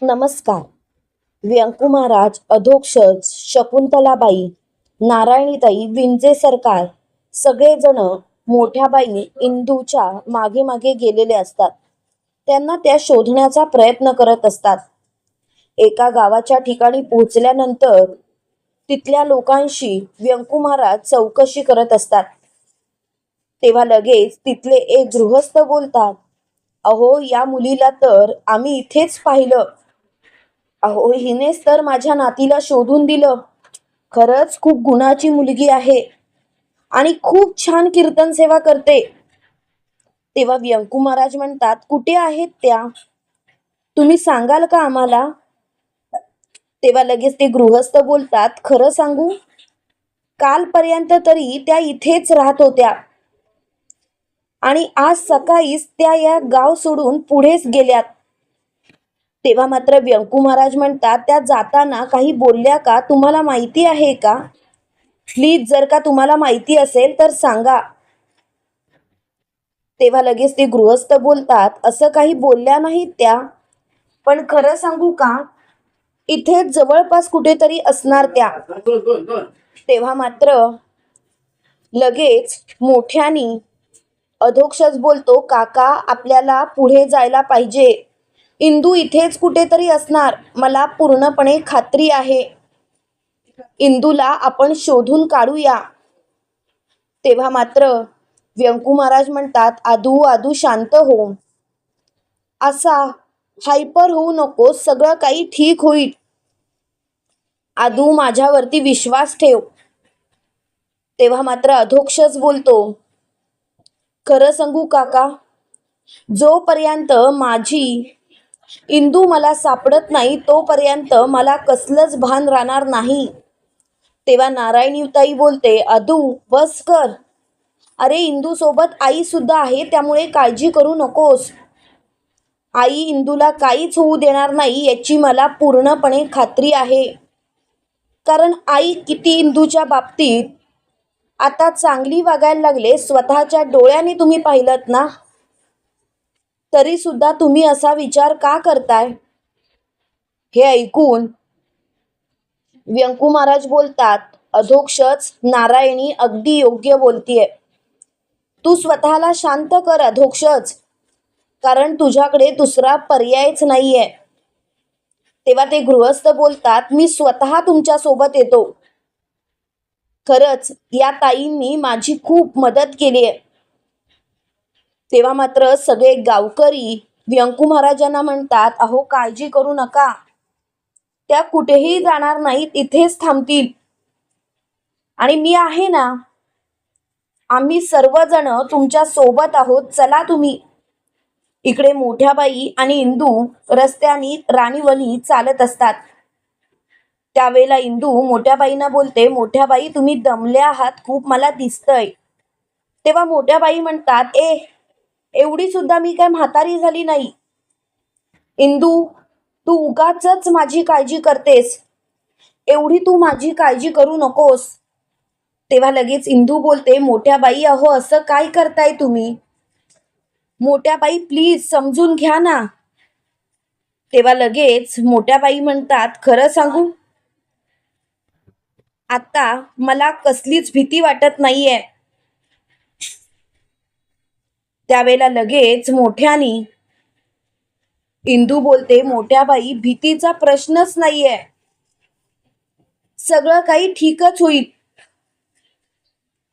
नमस्कार. व्यंकू महाराज, अधोक्षज, शकुंतलाबाई, नारायणीताई, विंजे सरकार सगळेजण मोठ्या बाई इंदूच्या मागे मागे गेलेले असतात. त्यांना त्या शोधण्याचा प्रयत्न करत असतात. एका गावाच्या ठिकाणी पोहोचल्यानंतर तिथल्या लोकांशी व्यंकू महाराज चौकशी करत असतात. तेव्हा लगेच तिथले एक गृहस्थ बोलतात, अहो, या मुलीला तर आम्ही इथेच पाहिलं. अहो, हिनेच तर माझ्या नातीला शोधून दिलं. खरंच खूप गुणाची मुलगी आहे आणि खूप छान कीर्तन सेवा करते. तेव्हा व्यंकू महाराज म्हणतात, कुठे आहेत त्या? तुम्ही सांगाल का आम्हाला? तेव्हा लगेच ते गृहस्थ बोलतात, खरं सांगू, कालपर्यंत तरी त्या इथेच राहत होत्या आणि आज सकाळीच त्या या गाव सोडून पुढेच गेल्यात. तेव्हा मात्र व्यंकू महाराज म्हणतात, त्या जाताना काही बोलल्या का? तुम्हाला माहिती आहे का? प्लीज, जर का तुम्हाला माहिती असेल तर सांगा. तेव्हा लगेच ते गृहस्थ बोलतात, असं काही बोलल्या नाहीत त्या, पण खरं सांगू का, इथे जवळपास कुठेतरी असणार त्या. तेव्हा मात्र लगेच मोठ्यानी अधोक्षज बोलतो, काका, आपल्याला पुढे जायला पाहिजे. इंदू इथेच कुठेतरी असणार, मला पूर्णपणे खात्री आहे. इंदूला आपण शोधून काढूया. तेव्हा मात्र व्यंकू महाराज म्हणतात, आदू आदू शांत हो, असा हायपर होऊ नको, सगळं काही ठीक होईल. आदू, माझ्यावरती विश्वास ठेव. तेव्हा मात्र अधोक्षज बोलतो, खरं सांगू काका, जोपर्यंत माझी इंदू मला सापडत नाही तोपर्यंत मला कसलंच भान राहणार नाही. तेव्हा नारायणीताई बोलते, अदू बस कर. अरे, इंदू सोबत आई सुद्धा आहे, त्यामुळे काळजी करू नकोस. आई इंदूला काहीच होऊ देणार नाही याची मला पूर्णपणे खात्री आहे. कारण आई किती इंदूच्या बाबतीत आता चांगली वागायला लागले, स्वतःच्या डोळ्यांनी तुम्ही पाहिलत ना. तरी सुद्धा तुम्ही असा विचार का करताय? हे ऐकून व्यंकू महाराज बोलतात, अधोक्षज, नारायणी अगदी योग्य बोलतीये. तू स्वतःला शांत कर अधोक्षज, कारण तुझ्याकडे दुसरा पर्यायच नाहीये. तेव्हा ते गृहस्थ बोलतात, मी स्वतः तुमच्या सोबत येतो. खरंच या ताईंनी माझी खूप मदत केली आहे. तेव्हा मात्र सगळे गावकरी व्यंकू महाराजांना म्हणतात, अहो, काळजी करू नका, त्या कुठेही जाणार नाहीत, इथेच थांबतील आणि मी आहे ना, आम्ही सर्वजण तुमच्या सोबत आहोत. चला तुम्ही. इकडे मोठ्या बाई आणि इंदू रस्त्यानी राणीवनी चालत असतात. त्यावेळेला इंदू मोठ्या बाईंना बोलते, मोठ्या बाई, तुम्ही दमल्या आहात खूप, मला दिसतंय. तेव्हा मोठ्या बाई म्हणतात, एवढी सुद्धा मी काय म्हातारी झाली नाही. इंदू, तू उगाचच माझी काळजी करतेस, एवढी तू माझी काळजी करू नकोस. तेव्हा लगेच इंदू बोलते, मोठ्या बाई, अहो, असं काय करताय तुम्ही? मोठ्या बाई, प्लीज समजून घ्या ना. तेव्हा लगेच मोठ्या बाई म्हणतात, खरं सांगू, आता मला कसलीच भीती वाटत नाहीये. त्यावेळेला लगेच मोठ्यानी इंदू बोलते, मोठ्या बाई, भीतीचा प्रश्नच नाहीये, सगळं काही ठीकच होईल.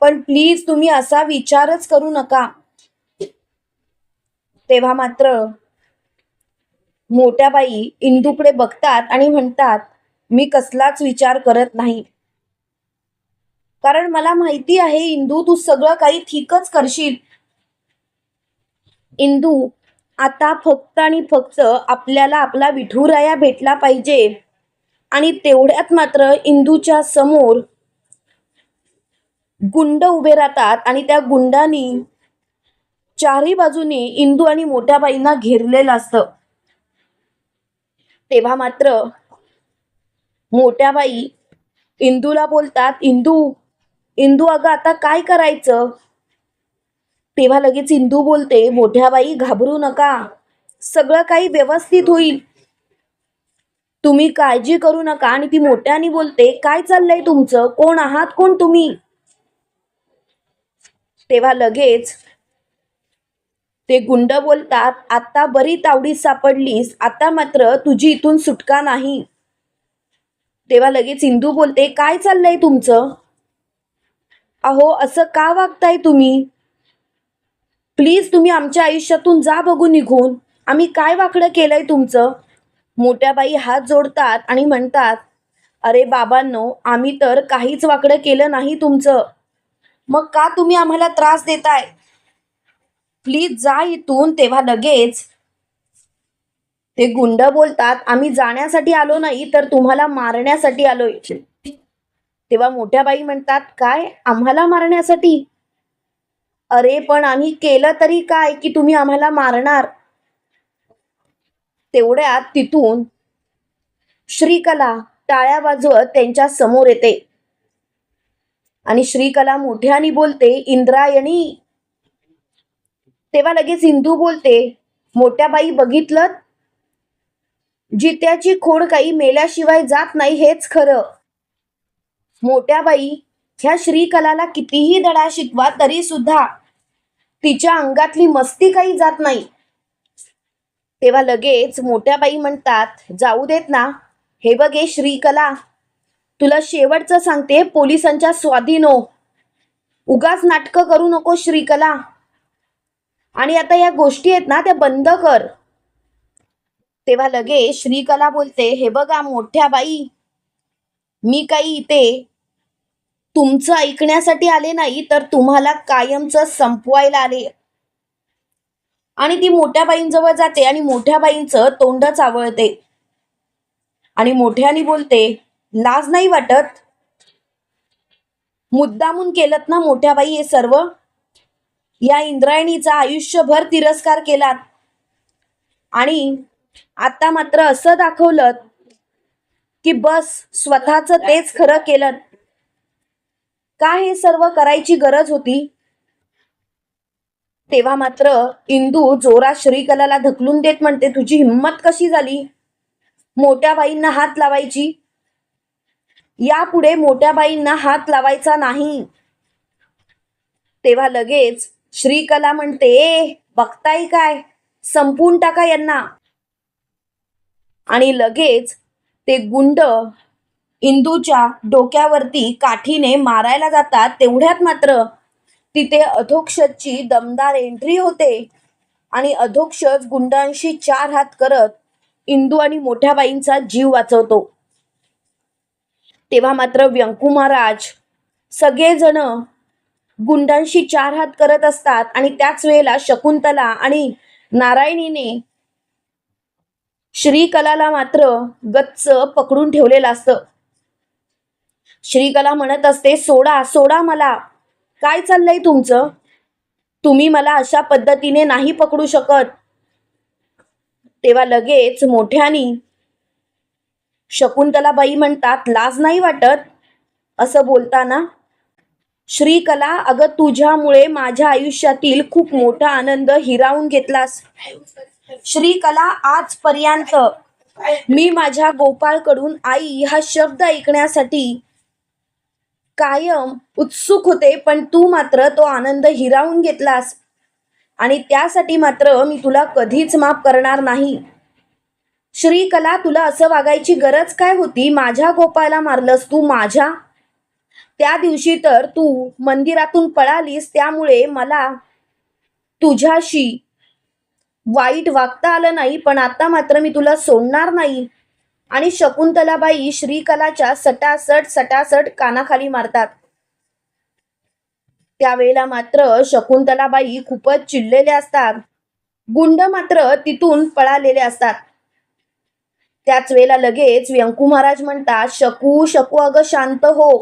पण प्लीज तुम्ही असा विचारच करू नका. तेव्हा मात्र मोठ्या बाई इंदूकडे बघतात आणि म्हणतात, मी कसलाच विचार करत नाही, कारण मला माहिती आहे इंदू, तू सगळं काही ठीकच करशील. इंदू, आता फक्त आणि फक्त आपल्याला आपला विठुराया भेटला पाहिजे. आणि तेवढ्यात मात्र इंदूच्या समोर गुंड उभे राहतात आणि त्या गुंडांनी चारही बाजूनी इंदू आणि मोठ्या बाईंना घेरलेलं असतं. तेव्हा मात्र मोठ्या बाई इंदूला बोलतात, इंदू, इंदू, अगं, आता काय करायचं? तेव्हा लगेच इंदू बोलते, मोठ्या बाई, घाबरू नका, सगळं काही व्यवस्थित होईल. तुम्ही काळजी करू नका. आणि ती मोठ्याने बोलते, काय चाललंय तुमचं? कोण आहात? कोण तुम्ही? तेव्हा लगेच ते गुंड बोलतात, आता बरी तावडीत सापडलीस, आता मात्र तुझी इथून सुटका नाही. तेव्हा लगेच इंदू बोलते, काय चाललंय तुमचं? अहो, असं का वागताय तुम्ही? प्लीज तुम्ही आमच्या आयुष्यातून जा बघू निघून. आम्ही काय वाकडं केलंय तुमचं? मोठ्या बाई हात जोडतात आणि म्हणतात, अरे बाबांनो, आम्ही तर काहीच वाकडं केलं नाही तुमचं. मग का तुम्ही आम्हाला त्रास देताय? प्लीज जा इथून. तेव्हा लगेच ते गुंड बोलतात, आम्ही जाण्यासाठी आलो नाही तर तुम्हाला मारण्यासाठी आलोय. तेव्हा मोठ्या बाई म्हणतात, काय आम्हाला मारण्यासाठी? अरे पण आम्ही केलं तरी काय की तुम्ही आम्हाला मारणार? तेवढ्यात तिथून श्रीकला टाळ्या वाजवत त्यांच्या समोर येते आणि श्रीकला मोठ्याने बोलते, इंद्रायणी. तेव्हा लगेच इंदू बोलते, मोठ्या बाई बघितलं, जित्याची खोड काही मेल्याशिवाय जात नाही हेच खरं. मोठ्या बाई ह्या श्रीकलाला कितीही धडा शिकवा तरी सुद्धा तिच्या अंगातली मस्ती काही जात नाही. तेव्हा लगेच मोठ्या बाई म्हणतात, जाऊ देत ना. हे बघे श्रीकला, तुला शेवटचं सांगते, पोलिसांच्या स्वाधीन हो. उगाच नाटकं करू नको श्रीकला. आणि आता या गोष्टी आहेत ना त्या बंद कर. तेव्हा लगेच श्रीकला बोलते, हे बघा मोठ्या बाई, मी काही इथे तुमचं ऐकण्यासाठी आले नाही तर तुम्हाला कायमचं संपवायला आले. आणि ती मोठ्या बाईंजवळ जाते आणि मोठ्या बाईंचं तोंड चावळते आणि मोठ्याने बोलते, लाज नाही वाटत? मुद्दामून केलत ना मोठ्या बाई हे सर्व? या इंद्रायणीचा आयुष्यभर तिरस्कार केलात आणि आता मात्र असं दाखवलं की बस स्वतःच तेच खरं केलं. का हे सर्व करायची गरज होती? तेव्हा मात्र इंदू जोरात श्रीकलाला ढकलून देत म्हणते, तुझी हिंमत कशी झाली मोठ्या बाईंना हात लावायची? यापुढे मोठ्या बाईंना हात लावायचा नाही. तेव्हा लगेच श्रीकला म्हणते, बघताय काय, संपून टाका यांना. आणि लगेच ते गुंड इंदूच्या डोक्यावरती काठीने मारायला जातात. तेवढ्यात मात्र तिथे अधोक्षजची दमदार एंट्री होते आणि अधोक्षज गुंडांशी 4 हात करत इंदू आणि मोठ्या बाईंचा जीव वाचवतो. तेव्हा मात्र व्यंकू महाराज सगळेजण गुंडांशी 4 हात करत असतात आणि त्याच वेळेला शकुंतला आणि नारायणीने श्रीकलाला मात्र गच्च पकडून ठेवलेलं असतं. श्रीकला म्हणत असते, सोडा सोडा मला. काय चाललंय तुमचं? तुम्ही मला अशा पद्धतीने नाही पकडू शकत. तेव्हा लगेच मोठ्यानी शकुंतलाबाई म्हणतात, लाज नाही वाटत असं बोलताना? श्रीकला, अगं तुझ्यामुळे माझ्या आयुष्यातील खूप मोठा आनंद हिरावून घेतलास. श्रीकला, आजपर्यंत मी माझ्या गोपाळकडून आई हा शब्द ऐकण्यासाठी कायम उत्सुक होते, पण तू मात्र तो आनंद हिरावून घेतलास आणि त्यासाठी मात्र मी तुला कधीच माफ करणार नाही. श्रीकला, तुला असं वागायची गरज काय होती? माझ्या गोपाळला मारलंस तू. माझ्या त्या दिवशी तर तू मंदिरातून पळालीस, त्यामुळे मला तुझ्याशी वाईट वागता आलं नाही, पण आता मात्र मी तुला सोडणार नाही. आणि शकुंतलाबाई श्रीकलाच्या सटासट सटासट कानाखाली मारतात. त्यावेळेला मात्र शकुंतलाबाई खूपच चिडलेल्या असतात. गुंड मात्र तिथून पळालेले असतात. त्याच वेळेला लगेच व्यंकू महाराज म्हणतात, शकू शकू, अगं शांत हो.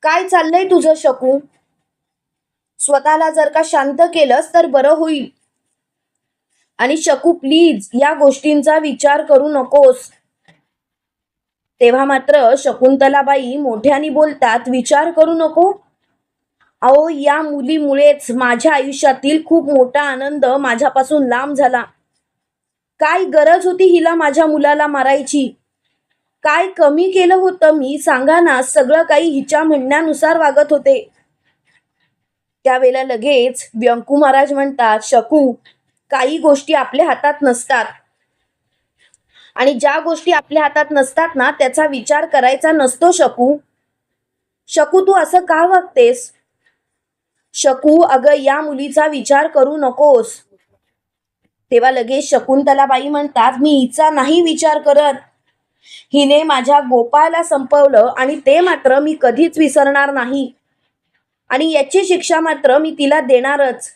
काय चाललंय तुझं शकू? स्वतःला जर का शांत केलंस तर बरं होईल. आणि शकू प्लीज या गोष्टींचा विचार करू नकोस. तेव्हा मात्र शकुंतलाबाई मोठ्याने बोलतात, विचार करू नको? अहो, या मुलीमुळेच माझ्या आयुष्यातील खूप मोठा आनंद माझ्यापासून लांब झाला. काय गरज होती हिला माझ्या मुलाला मारायची? काय कमी केलं होतं मी, सांगा ना. सगळं काही हिच्या म्हणण्यानुसार वागत होते. त्यावेळेला लगेच व्यंकू महाराज म्हणतात, शकू, काही गोष्टी आपल्या हातात नसतात आणि ज्या गोष्टी आपल्या हातात नसतात ना त्याचा विचार करायचा नसतो. शकू, शकू तू असं का वागतेस? शकू, अगं या मुलीचा विचार करू नकोस. तेव्हा लगेच शकुंतलाबाई म्हणतात, मी हिचा नाही विचार करत. हिने माझ्या गोपाळला संपवलं आणि ते मात्र मी कधीच विसरणार नाही आणि याची शिक्षा मात्र मी तिला देणारच.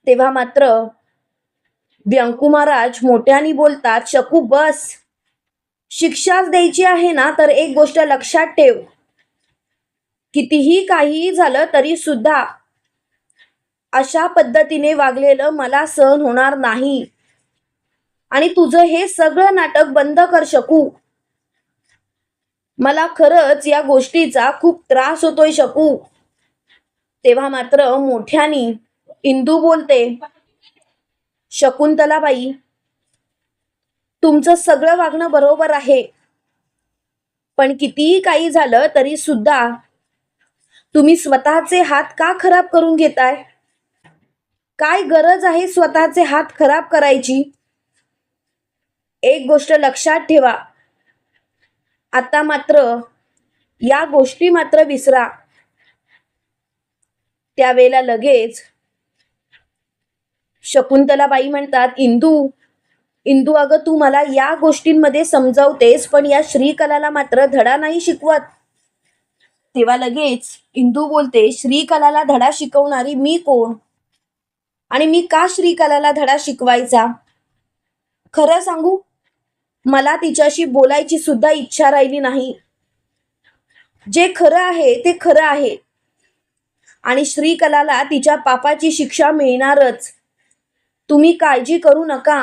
तेव्हा मात्र व्यंकू महाराज मोठ्याने बोलतात, शकू बस, शिक्षाच द्यायची आहे ना तर एक गोष्ट लक्षात ठेव, कितीही काहीही झालं तरी सुद्धा अशा पद्धतीने वागलेलं मला सहन होणार नाही आणि तुझं हे सगळं नाटक बंद कर शकू. मला खरंच या गोष्टीचा खूप त्रास होतोय शकू. तेव्हा मात्र मोठ्यानी इंदू बोलते, शकुंतलाबाई, तुमचं सगळं वागणं बरोबर आहे, पण कितीही काही झालं तरी सुद्धा तुम्ही स्वतःचे हात का खराब करून घेताय? काय गरज आहे स्वतःचे हात खराब करायची? एक गोष्ट लक्षात ठेवा, आता मात्र या गोष्टी मात्र विसरा. त्यावेळेला लगेच शकुंतलाबाई म्हणतात, इंदू, इंदू अगं तू मला या गोष्टींमध्ये समजावतेस पण या श्रीकलाला मात्र धडा नाही शिकवत. तेव्हा लगेच इंदू बोलते, श्रीकलाला धडा शिकवणारी मी कोण आणि मी का श्रीकलाला धडा शिकवायचा? खरं सांगू, मला तिच्याशी बोलायची सुद्धा इच्छा राहिली नाही. जे खरं आहे ते खरं आहे आणि श्रीकलाला तिच्या पापाची शिक्षा मिळणारच. तुम्ही काळजी करू नका.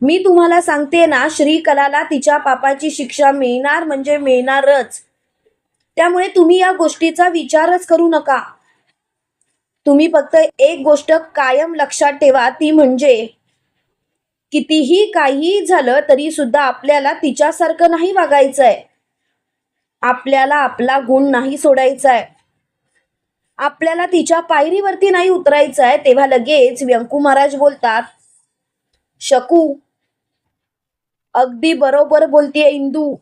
मी तुम्हाला सांगते ना, श्रीकलाला तिच्या पापाची शिक्षा मिळणार म्हणजे मिळणारच. त्यामुळे तुम्ही या गोष्टीचा विचारच करू नका. तुम्ही फक्त एक गोष्ट कायम लक्षात ठेवा, ती म्हणजे कितीही काही झालं तरी सुद्धा आपल्याला तिच्यासारखं नाही वागायचंय. आपल्याला आपला गुण नाही सोडायचाय. आपल्याला तिच्या पायरीवरती नाही उतरायचंय. तेव्हा लगेच व्यंकू महाराज बोलतात, शकू, अगदी बरोबर बोलतीये इंदू.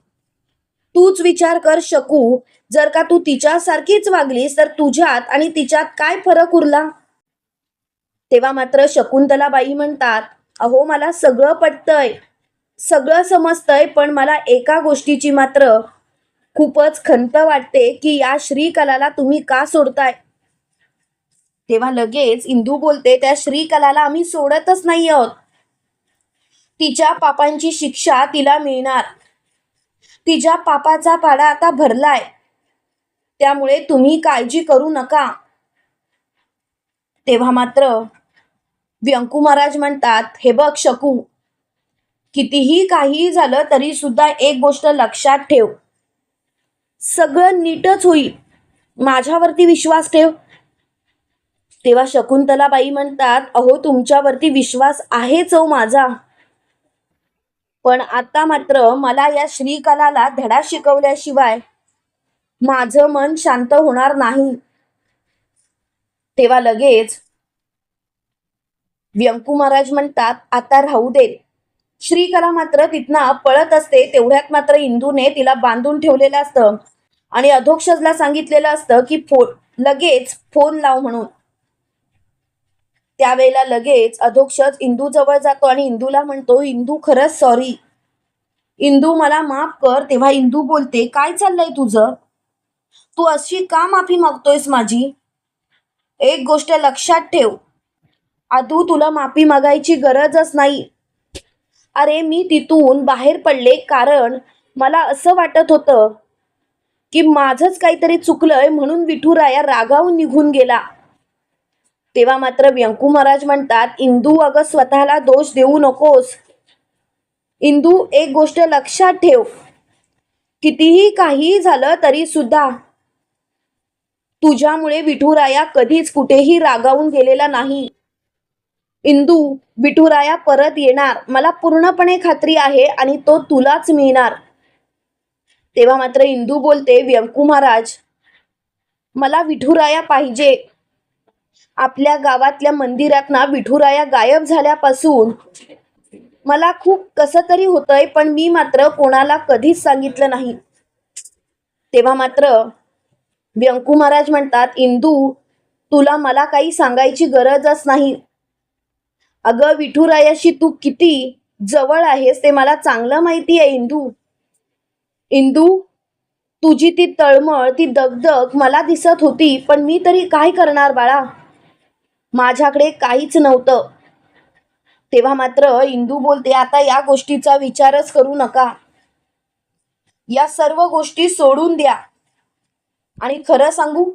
तूच विचार कर शकू, जर का तू तिच्यासारखीच वागलीस तर तुझ्यात आणि तिच्यात काय फरक उरला? तेव्हा मात्र शकुंतलाबाई म्हणतात, अहो मला सगळं पटतंय, सगळं समजतंय, पण मला एका गोष्टीची मात्र खूपच खंत वाटते की या श्रीकलाला तुम्ही का सोडताय? तेव्हा लगेच इंदू बोलते, त्या श्रीकलाला आम्ही सोडतच नाही आहोत. तिच्या पापांची शिक्षा तिला मिळणार. तिच्या पापाचा पाडा आता भरलाय, त्यामुळे तुम्ही काळजी करू नका. तेव्हा मात्र व्यंकू महाराज म्हणतात, हे बघ शकू, कितीही काही झालं तरी सुद्धा एक गोष्ट लक्षात ठेव, सगळं नीटच होईल. माझ्यावरती विश्वास ठेव. तेव्हा शकुंतलाबाई म्हणतात, अहो तुमच्यावरती विश्वास आहेच हो माझा, पण आता मात्र मला या श्रीकलाला धडा शिकवल्याशिवाय माझं मन शांत होणार नाही. तेव्हा लगेच व्यंकू महाराज म्हणतात, आता राहू देत. श्रीकला मात्र तिथनं पळत असते. तेवढ्यात मात्र इंदूने तिला बांधून ठेवलेलं असतं आणि अधोक्षजला सांगितलेलं असतं की लगेच फोन लाव म्हणून. त्यावेळेला लगेच अधोक्षज इंदू जवळ जातो आणि इंदूला म्हणतो, इंदू खरंच सॉरी, इंदू मला माफ कर. तेव्हा इंदू बोलते, काय चाललंय तुझं? तू अशी का माफी मागतोयस माझी? एक गोष्ट लक्षात ठेव, आधू तुला माफी मागायची गरजच नाही. अरे मी तिथून बाहेर पडले कारण मला असं वाटत होतं की माझंच काहीतरी चुकलंय म्हणून विठुराया रागावून निघून गेला. तेव्हा मात्र व्यंकू महाराज म्हणतात, इंदू अगं स्वतःला दोष देऊ नकोस. इंदू एक गोष्ट लक्षात ठेव, कितीही काही झालं तरी सुद्धा तुझ्यामुळे विठुराया कधीच कुठेही रागावून गेलेला नाही. इंदू, विठुराया परत येणार, मला पूर्णपणे खात्री आहे, आणि तो तुलाच मिळणार. तेव्हा मात्र इंदू बोलते, व्यंकू महाराज, मला विठुराया पाहिजे. आपल्या गावातल्या मंदिरात ना विठुराया गायब झाल्यापासून मला खूप कसं तरी होतंय, पण मी मात्र कोणाला कधीच सांगितलं नाही. तेव्हा मात्र व्यंकू महाराज म्हणतात, इंदू, तुला मला काही सांगायची गरजच नाही. अगं, विठुरायाशी तू किती जवळ आहेस ते मला चांगलं माहिती आहे. इंदू, इंदू, तुझी ती तळमळ, ती दगदग मला दिसत होती, पण मी तरी काय करणार बाळा, माझ्याकडे काहीच नव्हतं. तेव्हा मात्र इंदू बोलते, आता या गोष्टीचा विचारच करू नका, या सर्व गोष्टी सोडून द्या, आणि खरं सांगू,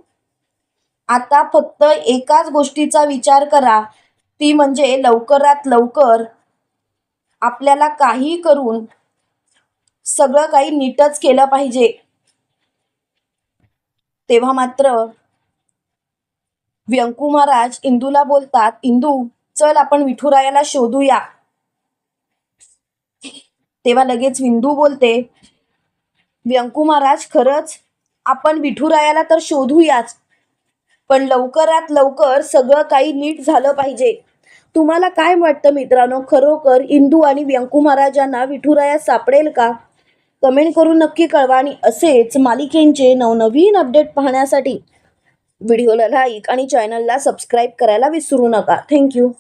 आता फक्त एकाच गोष्टीचा विचार करा, ती म्हणजे लवकरात लवकर आपल्याला काही करून सगळं काही नीटच केलं पाहिजे. तेव्हा मात्र व्यंकू महाराज इंदूला बोलतात, इंदू, चल आपण विठुरायाला शोधूया. तेव्हा लगेच इंदू बोलते, व्यंकू महाराज, खरंच आपण विठुरायाला तर शोधूयाच, पण लवकरात लवकर सगळं काही नीट झालं पाहिजे. तुम्हाला काय वाटतं मित्रांनो, खरोखर इंदू आणि व्यंकू महाराजांना विठुराया सापडेल का? कमेंट करून नक्की कळवा, आणि असेच मालिकेंचे नवनवीन अपडेट पाहण्यासाठी व्हिडिओला लाईक आणि चॅनलला सबस्क्राईब करायला विसरू नका. थँक्यू.